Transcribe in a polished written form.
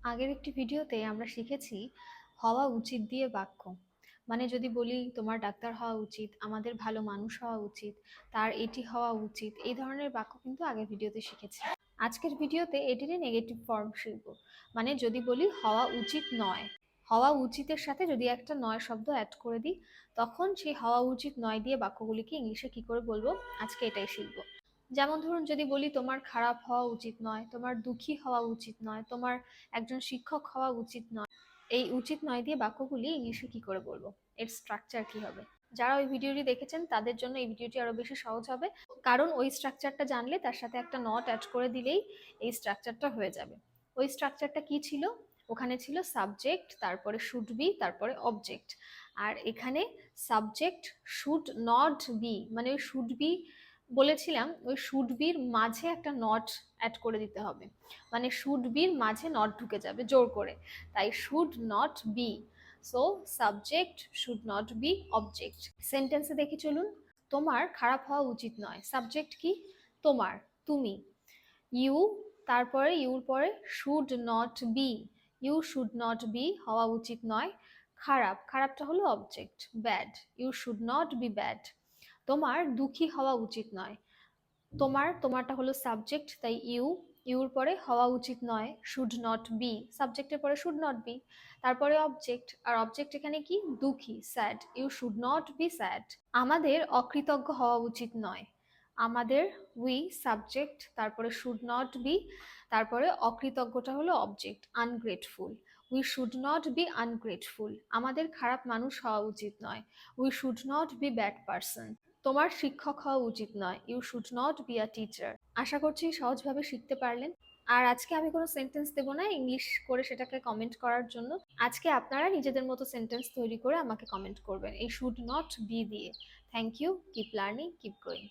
আগের একটি ভিডিওতে আমরা শিখেছি হওয়া উচিত দিয়ে বাক্য। মানে যদি বলি তোমার ডাক্তার হওয়া উচিত, আমাদের ভালো মানুষ হওয়া উচিত, তার এটি হওয়া উচিত, এই ধরনের বাক্য কিন্তু আগের ভিডিওতে শিখেছি। আজকের ভিডিওতে এটিরই নেগেটিভ ফর্ম শিখব। মানে যদি বলি হওয়া উচিত নয়, হওয়া উচিতের সাথে যদি একটা নয় শব্দ অ্যাড করে দিই, তখন সেই হওয়া উচিত নয় দিয়ে বাক্যগুলিকে ইংলিশে কি করে বলবো, আজকে এটাই শিখবো। যেমন ধরুন, যদি বলি তোমার খারাপ হওয়া উচিত নয়, তোমার দুঃখী হওয়া উচিত নয়, তোমার একজন শিক্ষক হওয়া উচিত নয়, এই উচিত নয় দিয়ে বাক্যগুলি ইংলিশে কি করে বলবো, এর স্ট্রাকচার কি হবে। যারা ওই ভিডিওটি দেখেছেন তাদের জন্য এই ভিডিওটি আরো বেশি সহজ হবে, কারণ ওই স্ট্রাকচারটা জানলে তার সাথে একটা নট অ্যাড করে দিলেই এই স্ট্রাকচারটা হয়ে যাবে। ওই স্ট্রাকচারটা কি ছিল? ওখানে ছিল সাবজেক্ট, তারপরে শুড বি, তারপরে অবজেক্ট। আর এখানে সাবজেক্ট শুড নট বি, মানে ওই শুড বি বলেছিলাম, ওই শুড বির মাঝে একটা নট অ্যাড করে দিতে হবে। মানে শুড বির মাঝে নট ঢুকে যাবে জোর করে, তাই should not be. So subject should not be object. সেন্টেন্সে দেখি চলুন। তোমার খারাপ হওয়া উচিত নয়, সাবজেক্ট কি? তোমার, তুমি। ইউ, তারপরে ইউর পরে should not be, you should not be হওয়া উচিত নয়। খারাপ, খারাপটা হলো object, bad, you should not be bad. তোমার দুঃখী হওয়া উচিত নয়, তোমার, তোমারটা হলো সাবজেক্ট, তাই ইউ, ইউর পরে হওয়া উচিত নয় শুড নট বি, সাবজেক্টের পরে শুড নট বি, তারপরে অবজেক্ট, আর অবজেক্ট এখানে কি? দুঃখী, sad, you should not be sad. আমাদের অকৃতজ্ঞ হওয়া উচিত নয়, আমাদের, উই সাবজেক্ট, তারপরে শুড নট বি, তারপরে অকৃতজ্ঞটা হলো object, ungrateful, we should not be ungrateful. আমাদের খারাপ মানুষ হওয়া উচিত নয়, we should not be bad person. তোমার শিক্ষক হওয়া উচিত নয়, you should not be a teacher. আশা করছি সহজভাবে শিখতে পারলেন। আর আজকে আমি কোনো সেন্টেন্স দেবো না ইংলিশ করে সেটাকে কমেন্ট করার জন্য। আজকে আপনারা নিজেদের মতো সেন্টেন্স তৈরি করে আমাকে কমেন্ট করবেন এই শুড নট বি দিয়ে। Thank you, keep learning, keep growing.